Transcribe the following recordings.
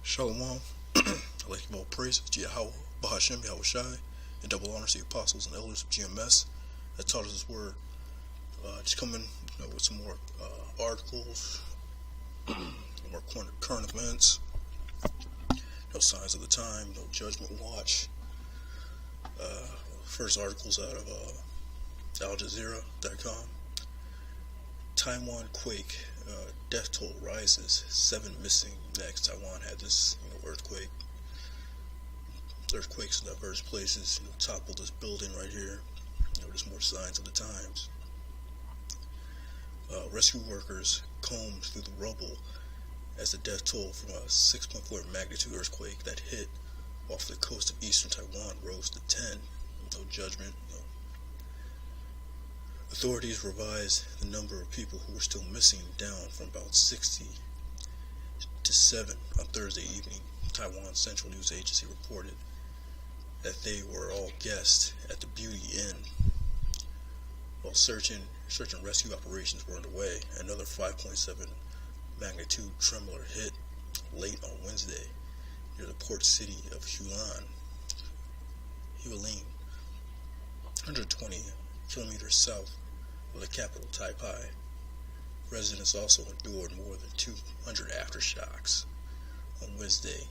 Shalom. I'd like to give all praises to Yahweh, Bahashem, Yahweh Shai, and double honors to the apostles and elders of GMS that taught us His word. Just coming with some more articles, more current events, no signs of the time, no judgment watch. First articles out of AlJazeera.com. Taiwan quake, death toll rises, 7 missing. Next, Taiwan had this earthquakes in diverse places, toppled this building right here. There's more signs of the times. Rescue workers combed through the rubble as the death toll from a 6.4 magnitude earthquake that hit off the coast of eastern Taiwan rose to 10. No judgment. Authorities revised the number of people who were still missing down from about 60 to 7 on Thursday evening. Taiwan Central News Agency reported that they were all guests at the Beauty Inn. While search and rescue operations were underway, another 5.7 magnitude tremor hit late on Wednesday near the port city of Hualien, 120 kilometers south of the capital, Taipei. Residents also endured more than 200 aftershocks on Wednesday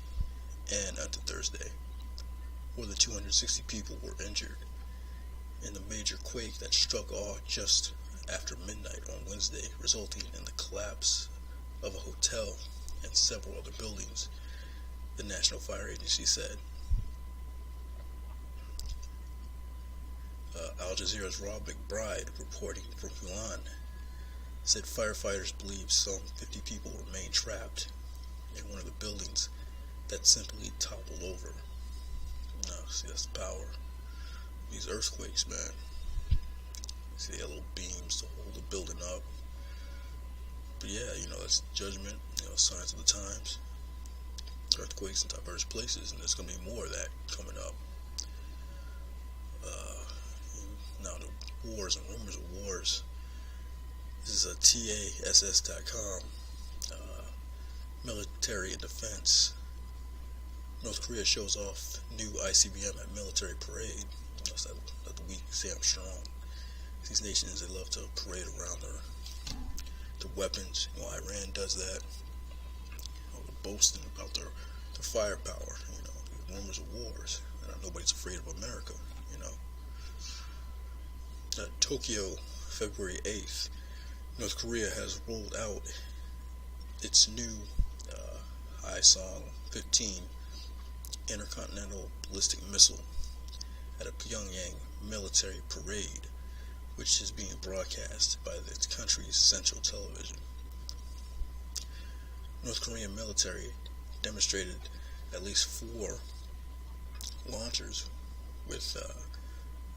and until Thursday. More than 260 people were injured in the major quake that struck off just after midnight on Wednesday, resulting in the collapse of a hotel and several other buildings, the National Fire Agency said. Al Jazeera's Rob McBride, reporting from Hualien, said firefighters believe some 50 people remain trapped in one of the buildings that simply toppled over. See, that's the power of these earthquakes, man. See, they got little beams to hold the building up. But yeah, that's judgment, signs of the times. Earthquakes in diverse places, and there's going to be more of that coming up. Now, the wars and rumors of wars. This is a TASS.com, military and defense. North Korea shows off new ICBM at military parade. That's that the weak say I'm strong. These nations, they love to parade around their weapons. Iran does that. They're boasting about their firepower. Rumors of wars. Nobody's afraid of America. Tokyo, February 8th. North Korea has rolled out its new Hwasong-15 intercontinental ballistic missile at a Pyongyang military parade, which is being broadcast by the country's central television. North Korean military demonstrated at least 4 launchers with the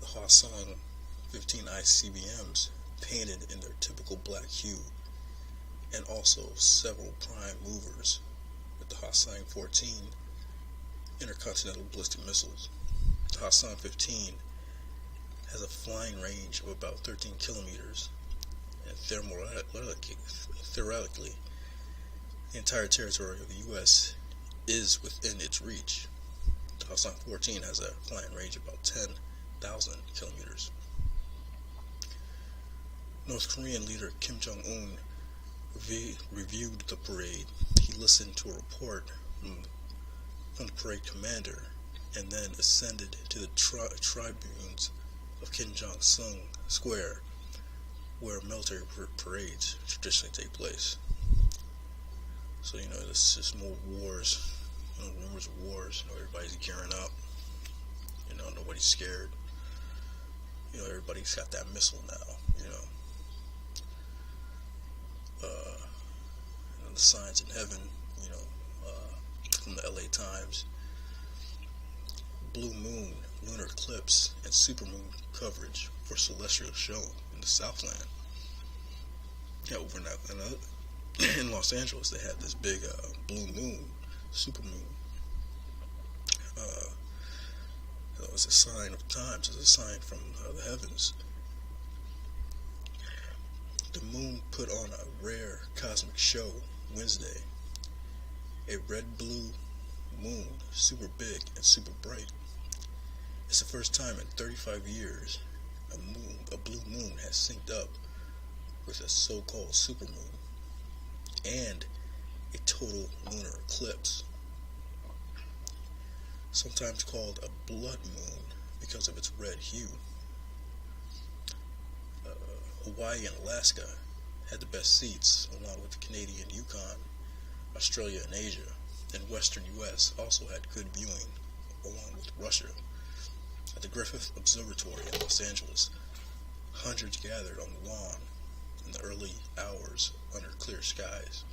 Hwasong-15 ICBMs painted in their typical black hue, and also several prime movers with the Hwasong-14 intercontinental ballistic missiles. The Hwasong-15 has a flying range of about 13 kilometers, and theoretically, the entire territory of the U.S. is within its reach. The Hwasong-14 has a flying range of about 10,000 kilometers. North Korean leader Kim Jong-un reviewed the parade. He listened to a report from the parade commander and then ascended to the tribunes of Kim Jong-sung Square, where military parades traditionally take place. So, this is more wars, rumors of wars. Everybody's gearing up. Nobody's scared. Everybody's got that missile now. The signs in heaven, from the LA Times. Blue moon, lunar eclipse, and supermoon coverage for celestial show in the Southland. Over in Los Angeles, they had this big blue moon, supermoon. It was a sign of times. It's a sign from the heavens. The moon put on a rare cosmic show Wednesday. A red-blue moon super big and super bright. It's the first time in 35 years a blue moon has synced up with a so-called supermoon and a total lunar eclipse, sometimes called a blood moon because of its red hue. Hawaii and Alaska had the best seats, along with the Canadian Yukon, Australia and Asia, and Western U.S. also had good viewing, along with Russia. At the Griffith Observatory in Los Angeles, hundreds gathered on the lawn in the early hours under clear skies.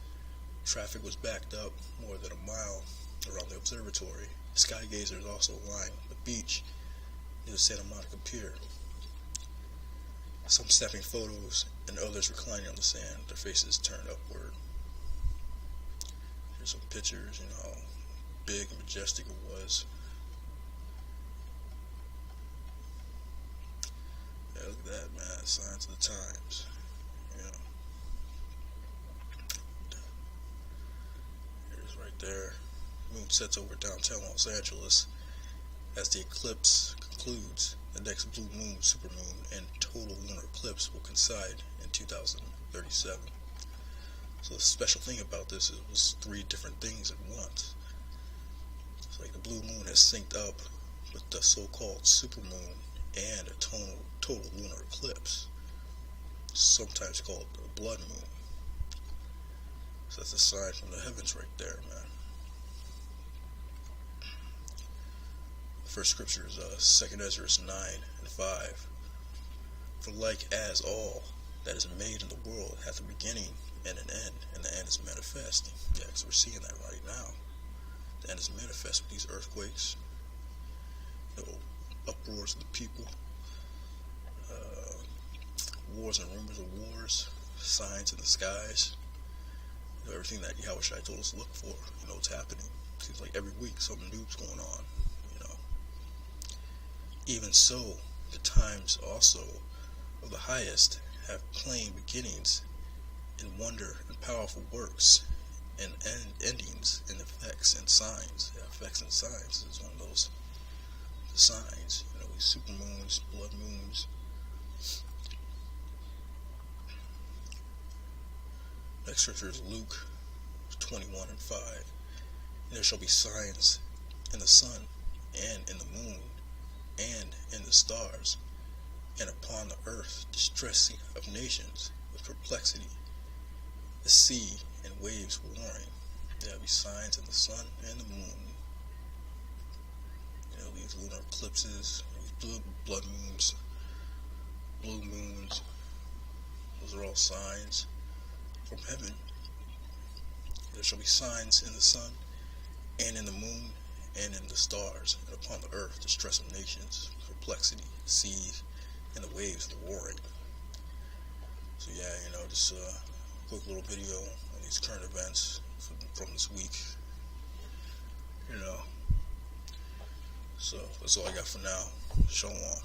Traffic was backed up more than a mile around the observatory. Sky gazers also lined the beach near the Santa Monica Pier. Some snapping photos and others reclining on the sand, their faces turned upward. Here's some pictures, how big and majestic it was. Yeah, look at that, man. Signs of the times. Here's right there. Moon sets over downtown Los Angeles. As the eclipse concludes, the next blue moon, supermoon, and total lunar eclipse will coincide in 2037. So the special thing about this is it was 3 different things at once. It's like the blue moon has synced up with the so-called supermoon and a total lunar eclipse, sometimes called the blood moon. So that's a sign from the heavens right there, man. First scripture is 2 Ezra 9:5. For like as all that is made in the world hath a beginning and an end, and the end is manifest. Yeah, because we're seeing that right now. The end is manifest with these earthquakes, uproars of the people, wars and rumors of wars, signs in the skies, everything that Yahweh told us to look for. It's happening. Seems like every week something new's going on. Even so, the times also of the highest have plain beginnings in wonder and powerful works, and endings in effects and signs. Yeah, effects and signs is one of those signs. These supermoons, blood moons. Next scripture is Luke 21:5. And there shall be signs in the sun, and in the moon, and in the stars, and upon the earth distressing of nations with perplexity, the sea and waves warring. There will be signs in the sun and the moon. These lunar eclipses, these blood moons, blue moons, those are all signs from heaven. There shall be signs in the sun and in the moon and in the stars, and upon the earth distress of nations, perplexity, seas, and the waves warring. So yeah, just a quick little video on these current events from this week. So that's all I got for now. Shalom.